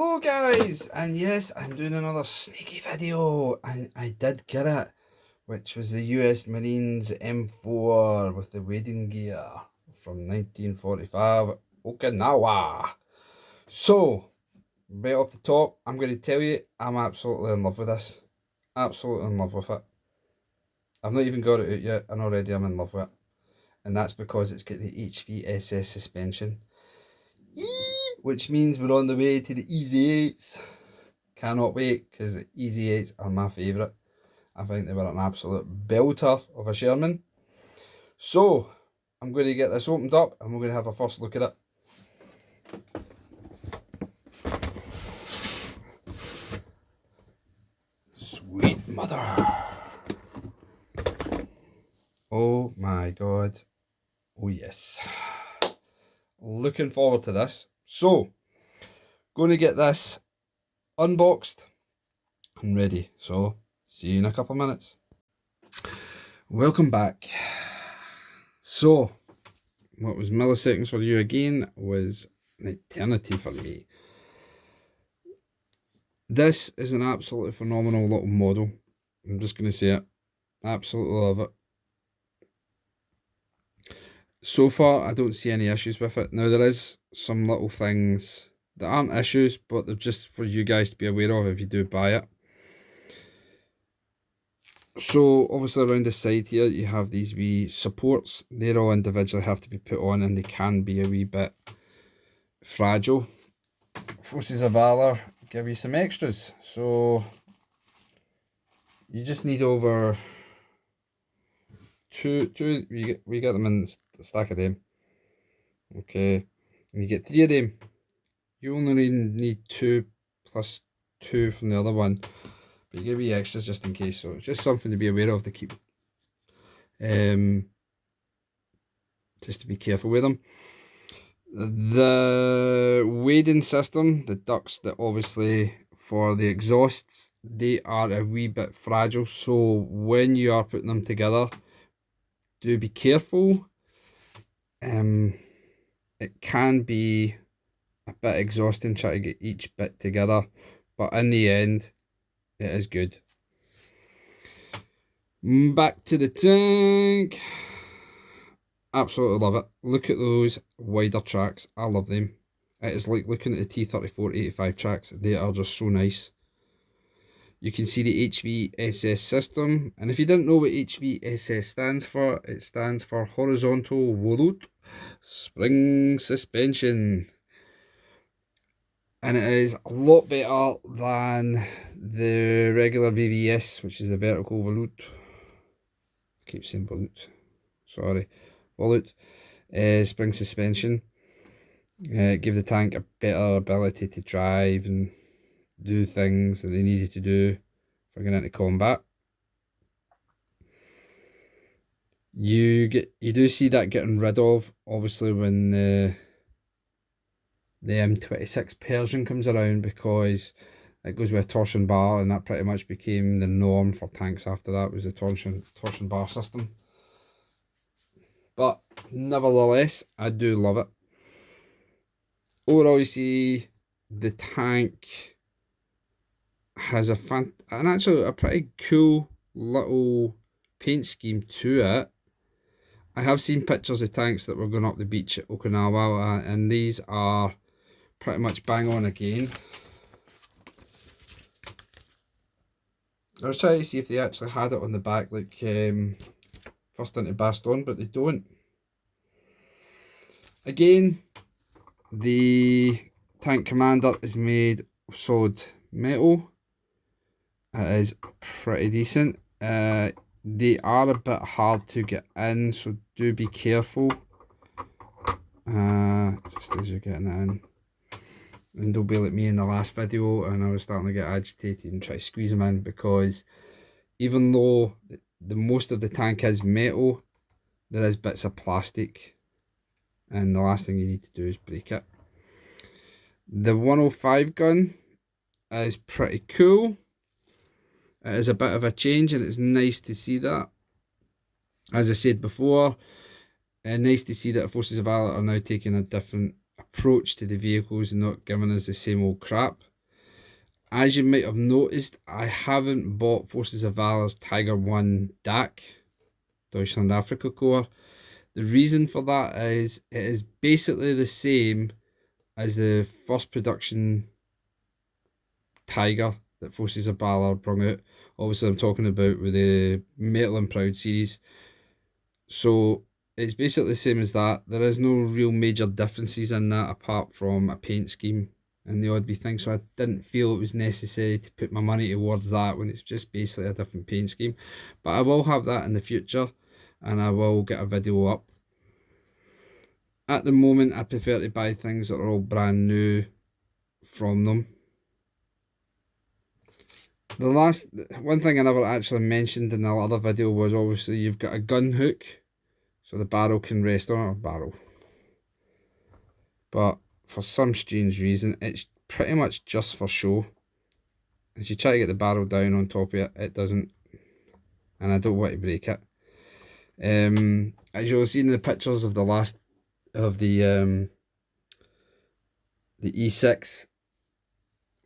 Hello guys, and yes, I'm doing another sneaky video, and I did get it, which was the US Marines M4 with the wading gear from 1945 Okinawa. So, right off the top, I'm going to tell you, I'm absolutely in love with this. Absolutely in love with it. I've not even got it out yet, and already I'm in love with it. And that's because it's got the HVSS suspension. Which means we're on the way to the Easy 8s. Cannot wait, because the Easy 8s are my favourite. I think they were an absolute belter of a Sherman. So, I'm going to get this opened up and we're going to have a first look at it. Sweet mother. Oh my god. Oh yes. Looking forward to this. So, going to get this unboxed and ready. So, see you in a couple of minutes. Welcome back. So, what was milliseconds for you again was an eternity for me. This is an absolutely phenomenal little model. I'm just going to say it. Absolutely love it. So far, I don't see any issues with it. Now, there is some little things that aren't issues, but they're just for you guys to be aware of if you do buy it. So, obviously around the side here, you have these wee supports. They all individually have to be put on, and they can be a wee bit fragile. Forces of Valor give you some extras. So, you just need over two, we get them in a stack of them. Okay, and you get 3 of them. You only need 2 plus 2 from the other one, but you give you extras just in case. So it's just something to be aware of to keep, just to be careful with them. The wading system, the ducts that obviously for the exhausts, they are a wee bit fragile. So when you are putting them together, do be careful. It can be a bit exhausting trying to get each bit together, but in the end, it is good. Back to the tank. Absolutely love it. Look at those wider tracks. I love them. It is like looking at the T-34-85 tracks. They are just so nice. You can see the HVSS system, and if you didn't know what HVSS stands for, it stands for Horizontal Volute Spring Suspension. And it is a lot better than the regular VVS, which is the vertical volute. I keep saying volute. Sorry. Volute. Spring suspension. Give the tank a better ability to drive and do things that they needed to do for going into combat. You do see that getting rid of, obviously, when the M26 Persian comes around, because it goes with a torsion bar, and that pretty much became the norm for tanks after that, was the torsion bar system. But nevertheless, I do love it. Overall, you see the tank has a pretty cool little paint scheme to it. I have seen pictures of tanks that were going up the beach at Okinawa, and these are pretty much bang on again. I was trying to see if they actually had it on the back, like First into Baston, but they don't. Again, the tank commander is made of solid metal. It is pretty decent. They are a bit hard to get in, so do be careful. Just as you're getting it in. And don't be like me in the last video, and I was starting to get agitated and try to squeeze them in, because even though the most of the tank is metal, there is bits of plastic, and the last thing you need to do is break it. The 105 gun is pretty cool. It is a bit of a change, and it's nice to see that. As I said before, nice to see that Forces of Valor are now taking a different approach to the vehicles and not giving us the same old crap. As you might have noticed, I haven't bought Forces of Valor's Tiger 1 DAC, Deutschland Africa Corps. The reason for that is it is basically the same as the first production Tiger that Forces of Valor brought out. Obviously I'm talking about with the Metal and Proud series. So it's basically the same as that. There is no real major differences in that apart from a paint scheme and the odd wee thing. So I didn't feel it was necessary to put my money towards that when it's just basically a different paint scheme. But I will have that in the future and I will get a video up. At the moment I prefer to buy things that are all brand new from them. The last one thing I never actually mentioned in the other video was obviously you've got a gun hook so the barrel can rest on it, or barrel. But for some strange reason it's pretty much just for show. As you try to get the barrel down on top of it, it doesn't, and I don't want to break it. As you'll see in the pictures of the last of the E6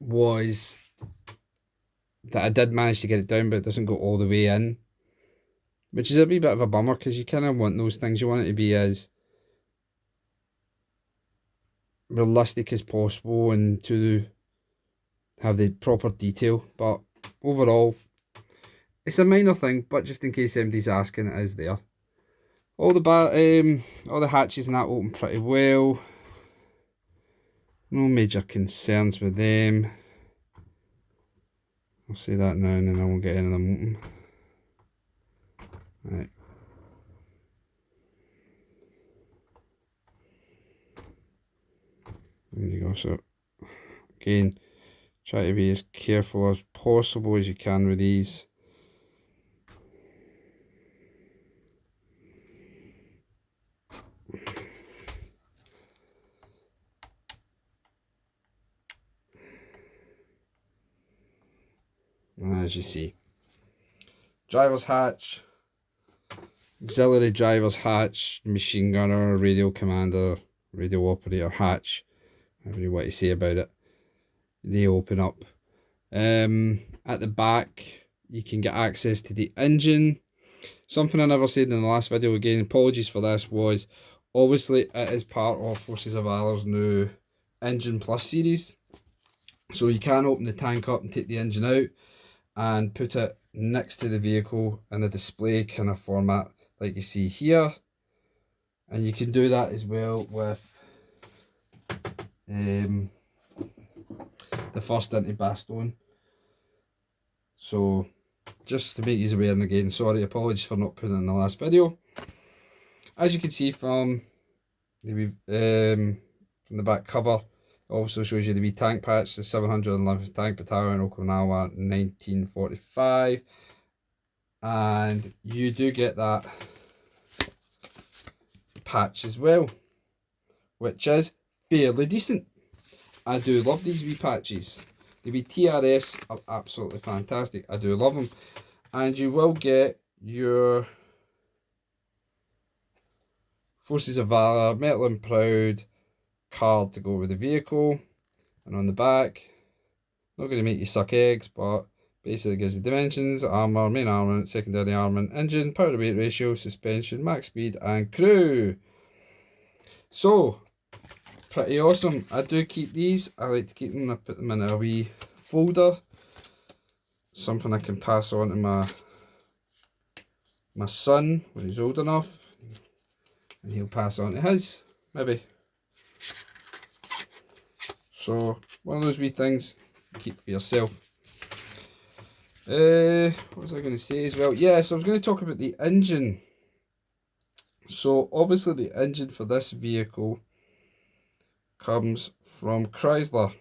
was that I did manage to get it down, but it doesn't go all the way in, which is a wee bit of a bummer because you kind of want those things. You want it to be as realistic as possible and to have the proper detail. But overall, it's a minor thing, but just in case anybody's asking, it is there. All the hatches and that open pretty well. No major concerns with them. I'll say that now and then I won't get any of them open. Right. There you go. So again, try to be as careful as possible as you can with these. As you see, driver's hatch, auxiliary driver's hatch, machine gunner, radio commander, radio operator hatch, whatever you want to say about it, they open up. At the back you can get access to the engine. Something I never said in the last video, again apologies for this, was obviously it is part of Forces of Valor's new Engine Plus series, so you can open the tank up and take the engine out and put it next to the vehicle in a display kind of format like you see here, and you can do that as well with the first anti-Bastion. So just to make you aware, and again sorry, apologies for not putting it in the last video. As you can see from the back cover, also shows you the wee tank patch, the 711th Tank Battalion, Okinawa, 1945, and you do get that patch as well, which is fairly decent. I do love these wee patches. The wee TRFs are absolutely fantastic. I do love them, and you will get your Forces of Valor Metal and Proud card to go with the vehicle, and on the back, not going to make you suck eggs, but basically gives you dimensions, armour, main armament, secondary armament, engine, power to weight ratio, suspension, max speed and crew. So pretty awesome. I do keep these, I like to keep them, I put them in a wee folder, something I can pass on to my son when he's old enough, and he'll pass on to his, maybe. So one of those wee things keep for yourself. What was I going to say as well? Yeah, so I was going to talk about the engine. So obviously the engine for this vehicle comes from Chrysler.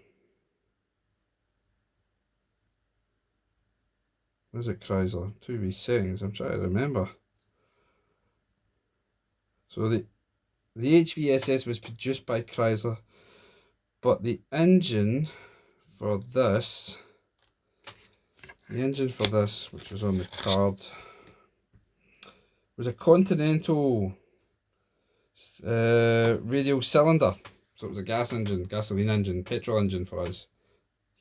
Was it Chrysler? 2 settings, I'm trying to remember. So the HVSS was produced by Chrysler, but the engine for this, which was on the card, was a Continental radial cylinder. So it was a gasoline engine, petrol engine for us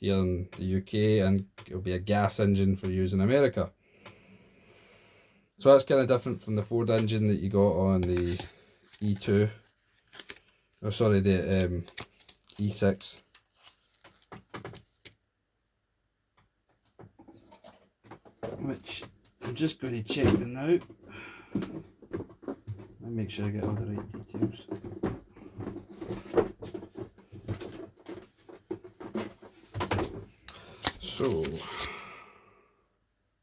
here in the UK, and it'll be a gas engine for use in America. So that's kind of different from the Ford engine that you got on the E2. Oh, sorry, the E6. Which I'm just going to check them now. Let me make sure I get all the right details. So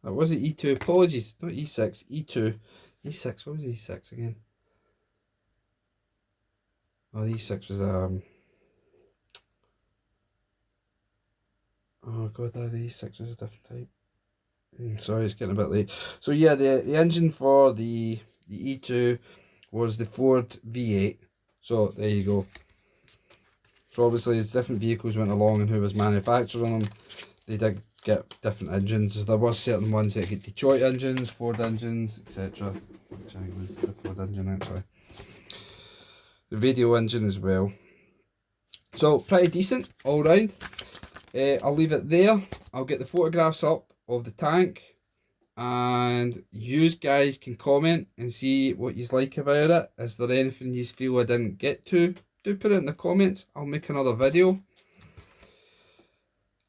that was the E2, apologies, not E6, E2. E6, what was E6 again? Oh, the E6 was oh god, the E6 was a different type. Sorry, it's getting a bit late. So yeah, the engine for the E2 was the Ford V8. So there you go. So obviously as different vehicles went along and who was manufacturing them, they did get different engines. There were certain ones that get Detroit engines, Ford engines, etc. Which I think was the Ford engine actually. The radio engine as well. So pretty decent all round. I'll leave it there. I'll get the photographs up of the tank, and you guys can comment and see what you like about it. Is there anything you feel I didn't get to? Do put it in the comments. I'll make another video.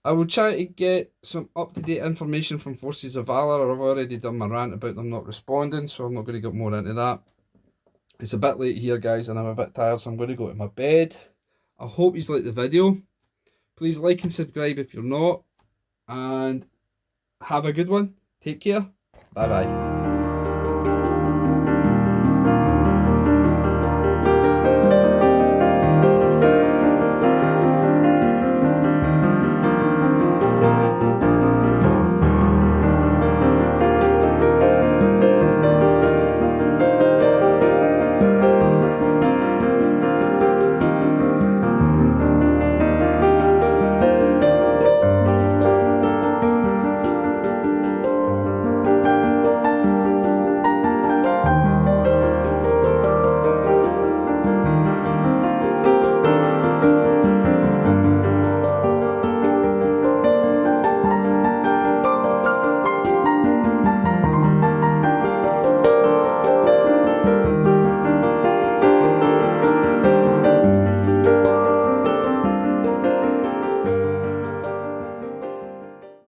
I will try to get some up-to-date information from Forces of Valor. I've already done my rant about them not responding, so I'm not going to get more into that. It's a bit late here, guys, and I'm a bit tired, so I'm going to go to my bed. I hope you liked the video. Please like and subscribe if you're not, and have a good one. Take care. Bye bye.